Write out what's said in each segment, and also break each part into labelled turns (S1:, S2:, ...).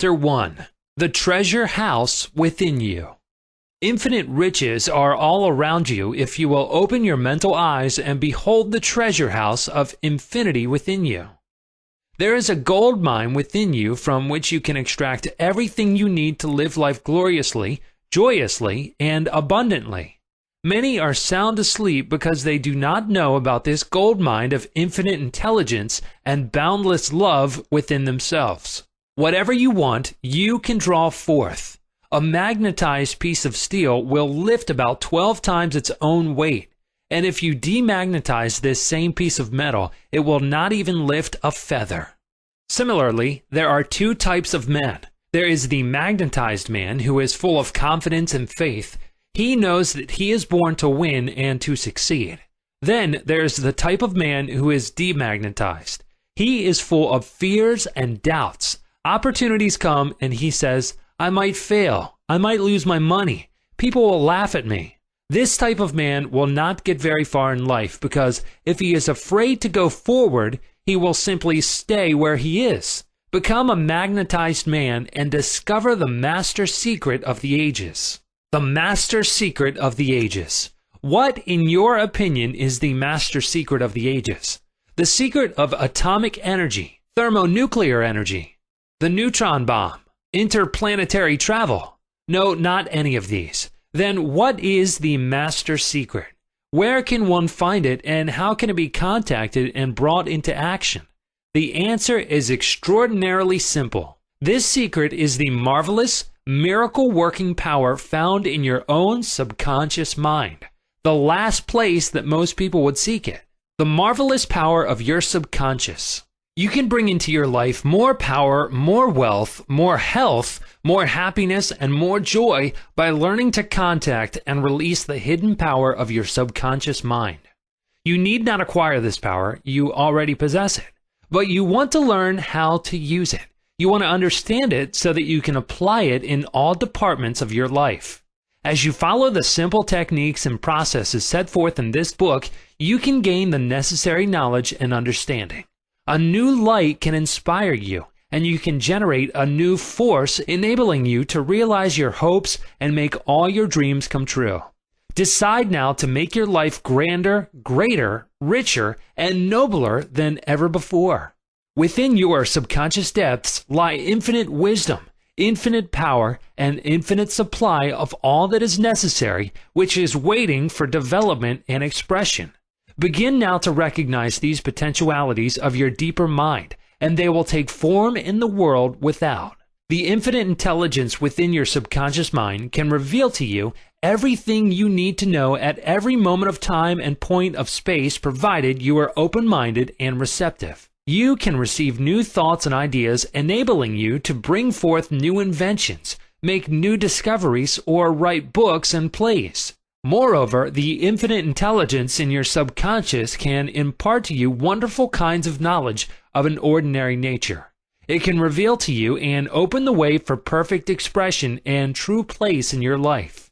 S1: Chapter 1. The Treasure House Within You. Infinite riches are all around you if you will open your mental eyes and behold the treasure house of infinity within you. There is a gold mine within you from which you can extract everything you need to live life gloriously, joyously, and abundantly. Many are sound asleep because they do not know about this gold mine of infinite intelligence and boundless love within themselves. Whatever you want, you can draw forth. A magnetized piece of steel will lift about 12 times its own weight, and if you demagnetize this same piece of metal, it will not even lift a feather. Similarly, there are two types of men. There is the magnetized man who is full of confidence and faith. He knows that he is born to win and to succeed. Then there is the type of man who is demagnetized. He is full of fears and doubts. Opportunities come and he says, I might fail. I might lose my money. People will laugh at me. This type of man will not get very far in life because if he is afraid to go forward, he will simply stay where he is. Become a magnetized man and discover the master secret of the ages. The master secret of the ages. What, in your opinion, is the master secret of the ages? The secret of atomic energy, thermonuclear energy, the neutron bomb, interplanetary travel? No, not any of these. Then what is the master secret? Where can one find it and how can it be contacted and brought into action? The answer is extraordinarily simple. This secret is the marvelous, miracle-working power found in your own subconscious mind, the last place that most people would seek it. The marvelous power of your subconscious. You can bring into your life more power, more wealth, more health, more happiness, and more joy by learning to contact and release the hidden power of your subconscious mind. You need not acquire this power, you already possess it, but you want to learn how to use it. You want to understand it so that you can apply it in all departments of your life. As you follow the simple techniques and processes set forth in this book, you can gain the necessary knowledge and understanding. A new light can inspire you, and you can generate a new force enabling you to realize your hopes and make all your dreams come true. Decide now to make your life grander, greater, richer, and nobler than ever before. Within your subconscious depths lie infinite wisdom, infinite power, and infinite supply of all that is necessary, which is waiting for development and expression. Begin now to recognize these potentialities of your deeper mind, and they will take form in the world without. The infinite intelligence within your subconscious mind can reveal to you everything you need to know at every moment of time and point of space, provided you are open-minded and receptive. You can receive new thoughts and ideas, enabling you to bring forth new inventions, make new discoveries, or write books and plays. Moreover, the infinite intelligence in your subconscious can impart to you wonderful kinds of knowledge of an ordinary nature. It can reveal to you and open the way for perfect expression and true place in your life.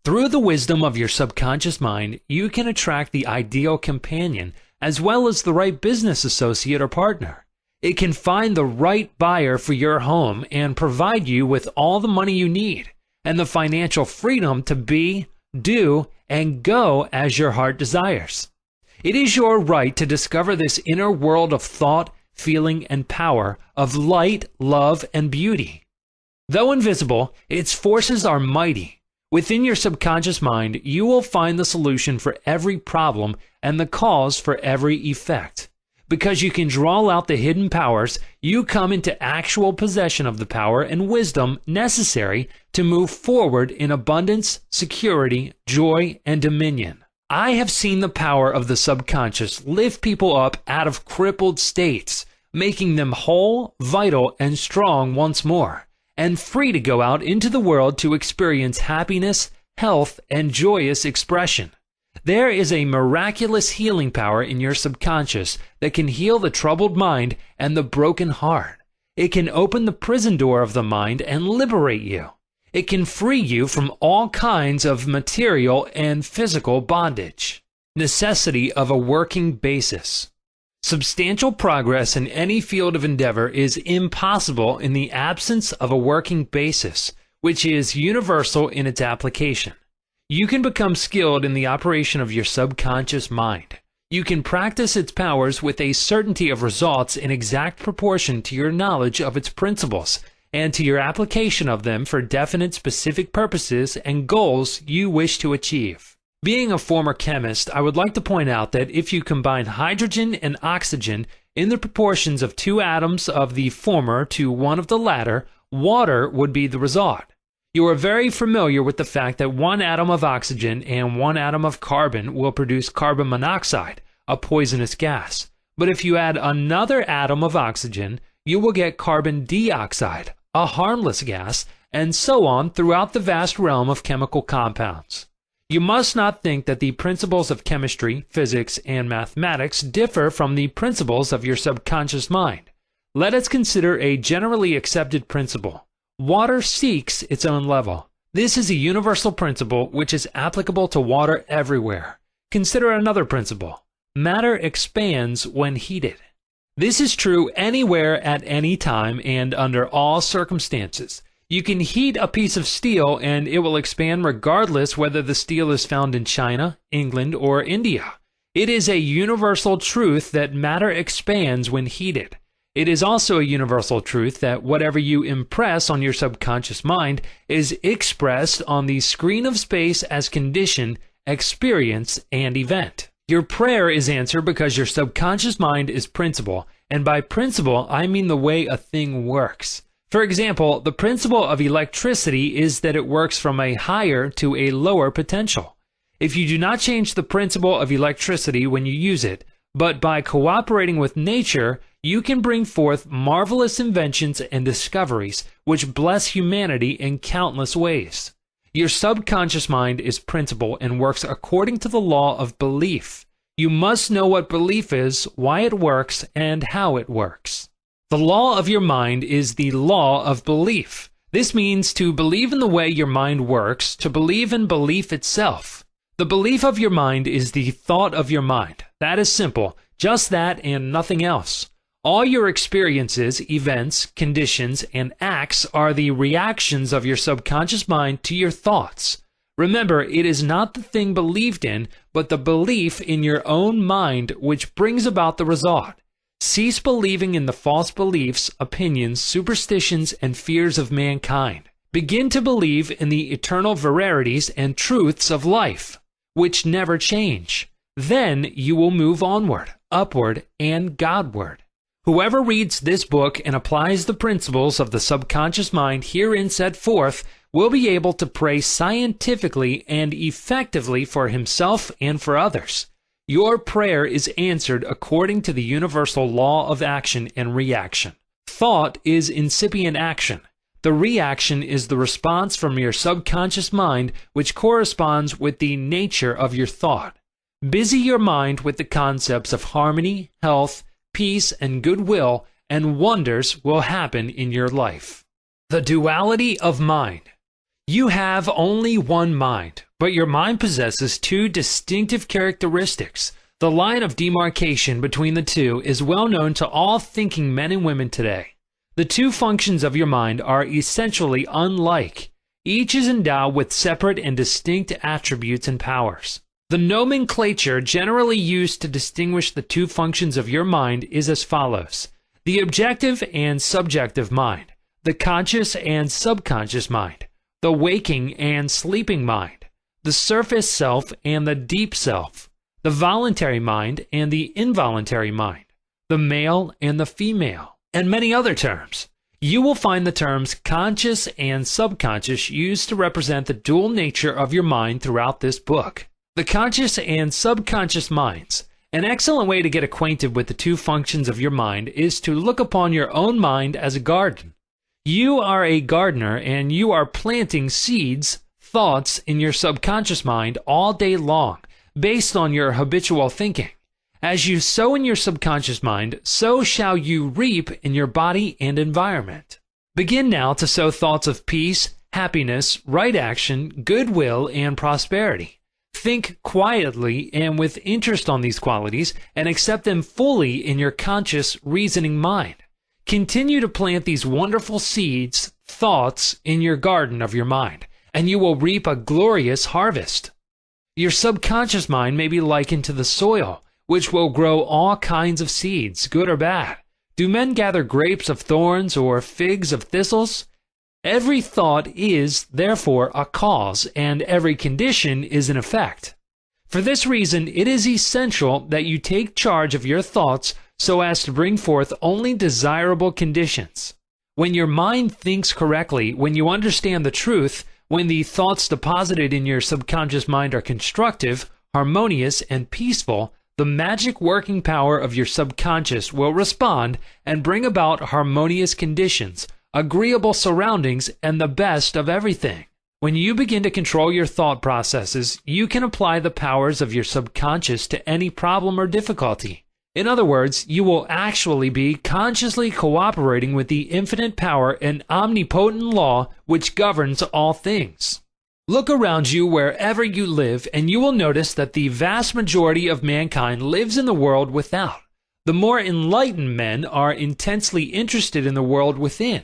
S1: Through the wisdom of your subconscious mind, you can attract the ideal companion as well as the right business associate or partner. It can find the right buyer for your home and provide you with all the money you need and the financial freedom to be, do, and go as your heart desires. It is your right to discover this inner world of thought, feeling, and power, of light, love, and beauty. Though invisible, its forces are mighty. Within your subconscious mind, you will find the solution for every problem and the cause for every effect. Because you can draw out the hidden powers, you come into actual possession of the power and wisdom necessary to move forward in abundance, security, joy, and dominion. I have seen the power of the subconscious lift people up out of crippled states, making them whole, vital, and strong once more, and free to go out into the world to experience happiness, health, and joyous expression. There is a miraculous healing power in your subconscious that can heal the troubled mind and the broken heart. It can open the prison door of the mind and liberate you. It can free you from all kinds of material and physical bondage. Necessity of a working basis. Substantial progress in any field of endeavor is impossible in the absence of a working basis, which is universal in its application. You can become skilled in the operation of your subconscious mind. You can practice its powers with a certainty of results in exact proportion to your knowledge of its principles and to your application of them for definite specific purposes and goals you wish to achieve. Being a former chemist, I would like to point out that if you combine hydrogen and oxygen in the proportions of 2 atoms of the former to 1 of the latter, water would be the result. You are very familiar with the fact that 1 atom of oxygen and 1 atom of carbon will produce carbon monoxide, a poisonous gas. But if you add another atom of oxygen, you will get carbon dioxide, a harmless gas, and so on throughout the vast realm of chemical compounds. You must not think that the principles of chemistry, physics, and mathematics differ from the principles of your subconscious mind. Let us consider a generally accepted principle. Water seeks its own level. This is a universal principle which is applicable to water everywhere. Consider another principle. Matter expands when heated. This is true anywhere at any time and under all circumstances. You can heat a piece of steel and it will expand regardless whether the steel is found in China, England, or India. It is a universal truth that matter expands when heated. It is also a universal truth that whatever you impress on your subconscious mind is expressed on the screen of space as condition, experience, and event. Your prayer is answered because your subconscious mind is principle, and by principle I mean the way a thing works. For example, the principle of electricity is that it works from a higher to a lower potential. If you do not change the principle of electricity when you use it, but by cooperating with nature, you can bring forth marvelous inventions and discoveries which bless humanity in countless ways. Your subconscious mind is principle and works according to the law of belief. You must know what belief is, why it works, and how it works. The law of your mind is the law of belief. This means to believe in the way your mind works, to believe in belief itself. The belief of your mind is the thought of your mind. That is simple, just that and nothing else. All your experiences, events, conditions, and acts are the reactions of your subconscious mind to your thoughts. Remember, it is not the thing believed in, but the belief in your own mind which brings about the result. Cease believing in the false beliefs, opinions, superstitions, and fears of mankind. Begin to believe in the eternal verities and truths of life, which never change. Then you will move onward, upward, and Godward. Whoever reads this book and applies the principles of the subconscious mind herein set forth will be able to pray scientifically and effectively for himself and for others. Your prayer is answered according to the universal law of action and reaction. Thought is incipient action. The reaction is the response from your subconscious mind which corresponds with the nature of your thought. Busy your mind with the concepts of harmony, health, peace, and goodwill, and wonders will happen in your life. The duality of mind. You have only one mind, but your mind possesses 2 distinctive characteristics. The line of demarcation between the two is well known to all thinking men and women today. The 2 functions of your mind are essentially unlike. Each is endowed with separate and distinct attributes and powers. The nomenclature generally used to distinguish the 2 functions of your mind is as follows: the objective and subjective mind, the conscious and subconscious mind, the waking and sleeping mind, the surface self and the deep self, the voluntary mind and the involuntary mind, the male and the female, and many other terms. You will find the terms conscious and subconscious used to represent the dual nature of your mind throughout this book. The conscious and subconscious minds. An excellent way to get acquainted with the 2 functions of your mind is to look upon your own mind as a garden. You are a gardener and you are planting seeds, thoughts in your subconscious mind all day long, based on your habitual thinking. As you sow in your subconscious mind, so shall you reap in your body and environment. Begin now to sow thoughts of peace, happiness, right action, goodwill, and prosperity. Think quietly and with interest on these qualities and accept them fully in your conscious reasoning mind. Continue to plant these wonderful seeds, thoughts, in your garden of your mind, and you will reap a glorious harvest. Your subconscious mind may be likened to the soil, which will grow all kinds of seeds, good or bad. Do men gather grapes of thorns or figs of thistles? Every thought is, therefore, a cause, and every condition is an effect. For this reason, it is essential that you take charge of your thoughts so as to bring forth only desirable conditions. When your mind thinks correctly, when you understand the truth, when the thoughts deposited in your subconscious mind are constructive, harmonious, and peaceful, the magic working power of your subconscious will respond and bring about harmonious conditions, agreeable surroundings, and the best of everything. When you begin to control your thought processes, you can apply the powers of your subconscious to any problem or difficulty. In other words, you will actually be consciously cooperating with the infinite power and omnipotent law which governs all things. Look around you wherever you live, and you will notice that the vast majority of mankind lives in the world without. The more enlightened men are intensely interested in the world within.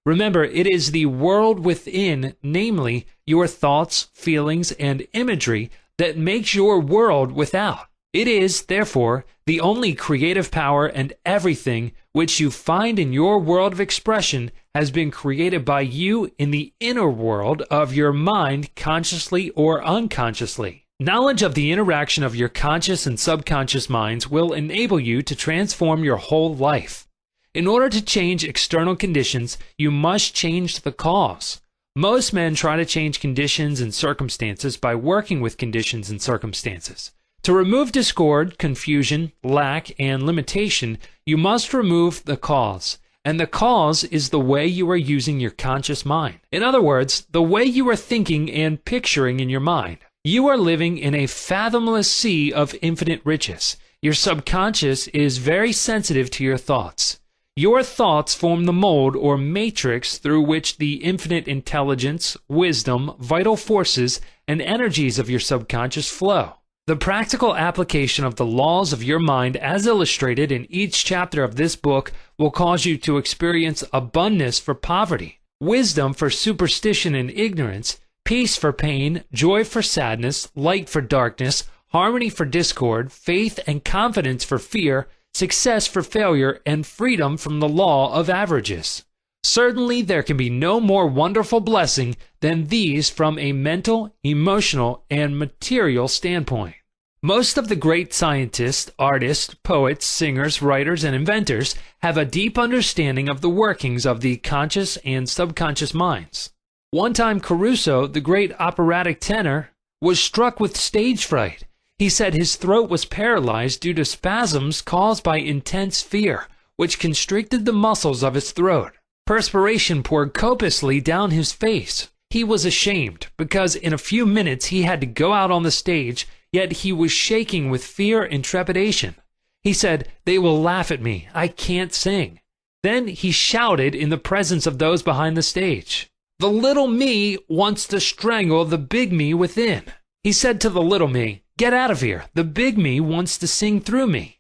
S1: Remember, it is the world within, namely your thoughts, feelings, and imagery, that makes your world without. It is, therefore, the only creative power, and everything which you find in your world of expression has been created by you in the inner world of your mind, consciously or unconsciously. Knowledge of the interaction of your conscious and subconscious minds will enable you to transform your whole life. In order to change external conditions, you must change the cause. Most men try to change conditions and circumstances by working with conditions and circumstances. To remove discord, confusion, lack, and limitation, you must remove the cause. And the cause is the way you are using your conscious mind. In other words, the way you are thinking and picturing in your mind. You are living in a fathomless sea of infinite riches. Your subconscious is very sensitive to your thoughts. Your thoughts form the mold or matrix through which the infinite intelligence, wisdom, vital forces, and energies of your subconscious flow. The practical application of the laws of your mind as illustrated in each chapter of this book will cause you to experience abundance for poverty, wisdom for superstition and ignorance, peace for pain, joy for sadness, light for darkness, harmony for discord, faith and confidence for fear, success for failure, and freedom from the law of averages. Certainly there can be no more wonderful blessing than these from a mental, emotional, and material standpoint. Most of the great scientists, artists, poets, singers, writers, and inventors have a deep understanding of the workings of the conscious and subconscious minds. One time Caruso, the great operatic tenor, was struck with stage fright. He said his throat was paralyzed due to spasms caused by intense fear, which constricted the muscles of his throat. Perspiration poured copiously down his face. He was ashamed, because in a few minutes he had to go out on the stage, yet he was shaking with fear and trepidation. He said, "They will laugh at me. I can't sing." Then he shouted in the presence of those behind the stage, "The little me wants to strangle the big me within." He said to the little me, "Get out of here. The big me wants to sing through me."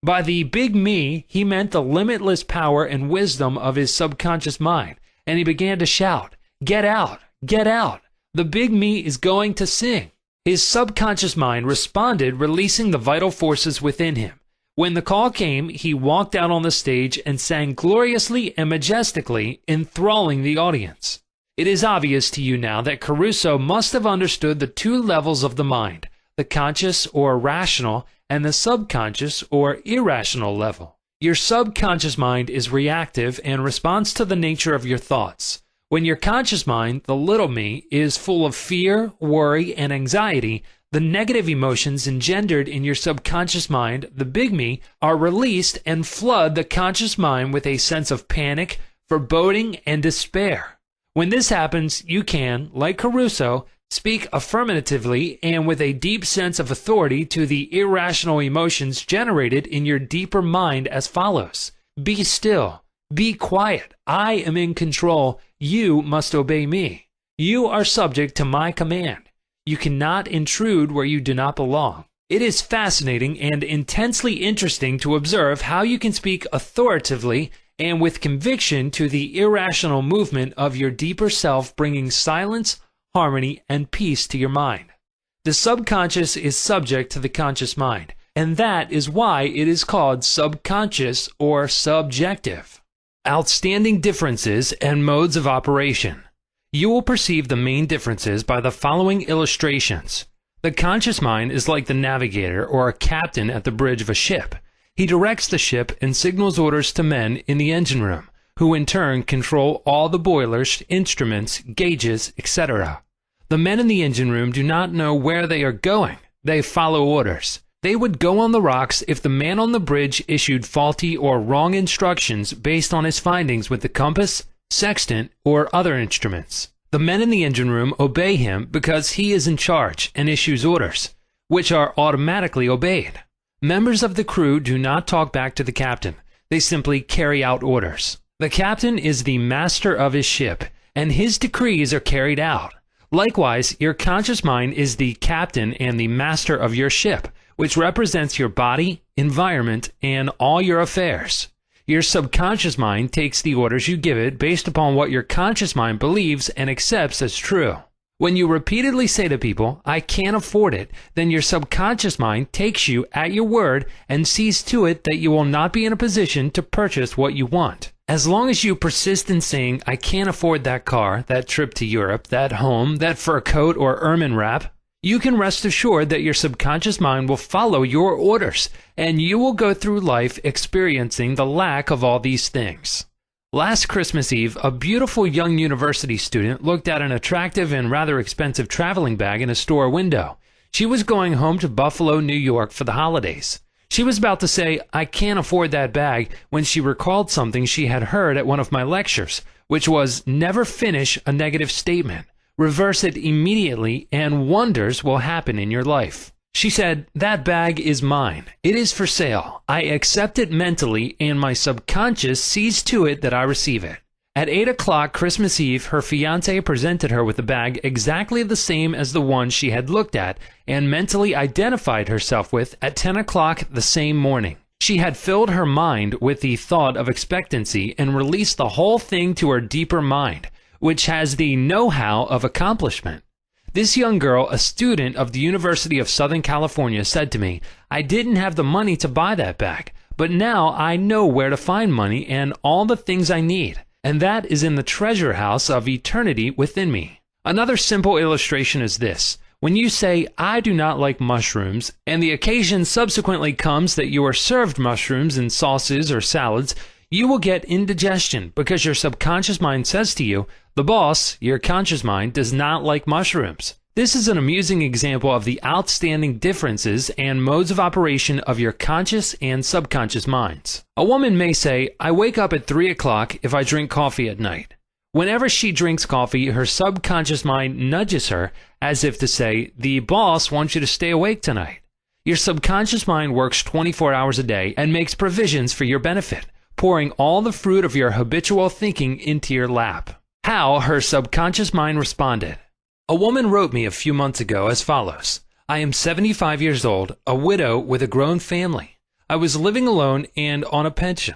S1: By the big me, he meant the limitless power and wisdom of his subconscious mind, and he began to shout, "Get out, get out. The big me is going to sing." His subconscious mind responded, releasing the vital forces within him. When the call came, he walked out on the stage and sang gloriously and majestically, enthralling the audience. It is obvious to you now that Caruso must have understood the two levels of the mind, the conscious or rational, and the subconscious or irrational level. Your subconscious mind is reactive and responds to the nature of your thoughts. When your conscious mind, the little me, is full of fear, worry, and anxiety, the negative emotions engendered in your subconscious mind, the big me, are released and flood the conscious mind with a sense of panic, foreboding, and despair. When this happens, you can, like Caruso, speak affirmatively and with a deep sense of authority to the irrational emotions generated in your deeper mind as follows: "Be still. Be quiet. I am in control. You must obey me. You are subject to my command. You cannot intrude where you do not belong. It is fascinating and intensely interesting to observe how you can speak authoritatively and with conviction to the irrational movement of your deeper self, bringing silence, harmony, and peace to your mind. The subconscious is subject to the conscious mind, and that is why it is called subconscious or subjective. Outstanding differences and modes of operation. You will perceive the main differences by the following illustrations. The conscious mind is like the navigator or a captain at the bridge of a ship. He directs the ship and signals orders to men in the engine room, who in turn control all the boilers, instruments, gauges, etc. The men in the engine room do not know where they are going. They follow orders. They would go on the rocks if the man on the bridge issued faulty or wrong instructions based on his findings with the compass, sextant, or other instruments. The men in the engine room obey him because he is in charge and issues orders, which are automatically obeyed. Members of the crew do not talk back to the captain. They simply carry out orders. The captain is the master of his ship, and his decrees are carried out. Likewise, your conscious mind is the captain and the master of your ship, which represents your body, environment, and all your affairs. Your subconscious mind takes the orders you give it based upon what your conscious mind believes and accepts as true. When you repeatedly say to people, "I can't afford it," then your subconscious mind takes you at your word and sees to it that you will not be in a position to purchase what you want. As long as you persist in saying, "I can't afford that car, that trip to Europe, that home, that fur coat or ermine wrap," you can rest assured that your subconscious mind will follow your orders, and you will go through life experiencing the lack of all these things. Last Christmas Eve, a beautiful young university student looked at an attractive and rather expensive traveling bag in a store window. She was going home to Buffalo, New York for the holidays. She was about to say, "I can't afford that bag," when she recalled something she had heard at one of my lectures, which was, never finish a negative statement. Reverse it immediately and wonders will happen in your life. She said, "That bag is mine. It is for sale. I accept it mentally and my subconscious sees to it that I receive it." At 8 o'clock Christmas Eve, her fiancé presented her with a bag exactly the same as the one she had looked at and mentally identified herself with at 10 o'clock the same morning. She had filled her mind with the thought of expectancy and released the whole thing to her deeper mind, which has the know-how of accomplishment. This young girl, a student of the University of Southern California, said to me, "I didn't have the money to buy that bag, but now I know where to find money and all the things I need, and that is in the treasure house of eternity within me." Another simple illustration is this. When you say, "I do not like mushrooms," and the occasion subsequently comes that you are served mushrooms in sauces or salads, you will get indigestion because your subconscious mind says to you, the boss, your conscious mind, does not like mushrooms. This is an amusing example of the outstanding differences and modes of operation of your conscious and subconscious minds. A woman may say, "I wake up at 3 o'clock if I drink coffee at night." Whenever she drinks coffee, her subconscious mind nudges her as if to say, "The boss wants you to stay awake tonight." Your subconscious mind works 24 hours a day and makes provisions for your benefit, pouring all the fruit of your habitual thinking into your lap. How her subconscious mind responded. A woman wrote me a few months ago as follows. "I am 75 years old, a widow with a grown family. I was living alone and on a pension.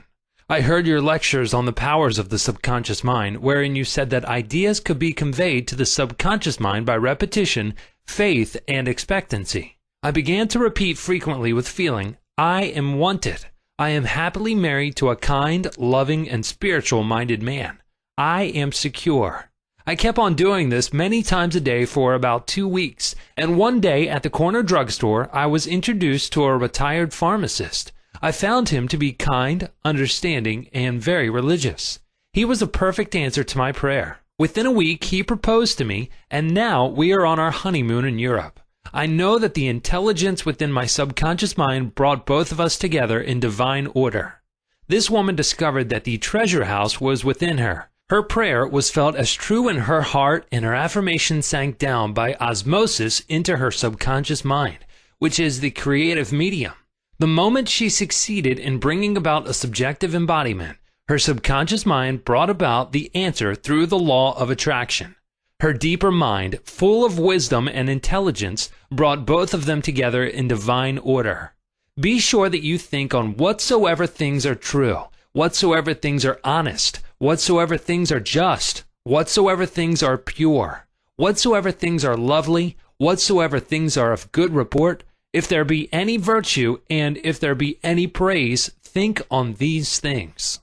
S1: I heard your lectures on the powers of the subconscious mind, wherein you said that ideas could be conveyed to the subconscious mind by repetition, faith, and expectancy. I began to repeat frequently with feeling, 'I am wanted. I am happily married to a kind, loving, and spiritual-minded man. I am secure.' I kept on doing this many times a day for about 2 weeks, and one day at the corner drugstore I was introduced to a retired pharmacist. I found him to be kind, understanding, and very religious. He was a perfect answer to my prayer. Within a week he proposed to me, and now we are on our honeymoon in Europe. I know that the intelligence within my subconscious mind brought both of us together in divine order. This woman discovered that the treasure house was within her. Her prayer was felt as true in her heart, and her affirmation sank down by osmosis into her subconscious mind, which is the creative medium. The moment she succeeded in bringing about a subjective embodiment, her subconscious mind brought about the answer through the law of attraction. Her deeper mind, full of wisdom and intelligence, brought both of them together in divine order. Be sure that you think on whatsoever things are true, whatsoever things are honest, whatsoever things are just, whatsoever things are pure, whatsoever things are lovely, whatsoever things are of good report, if there be any virtue and if there be any praise, think on these things.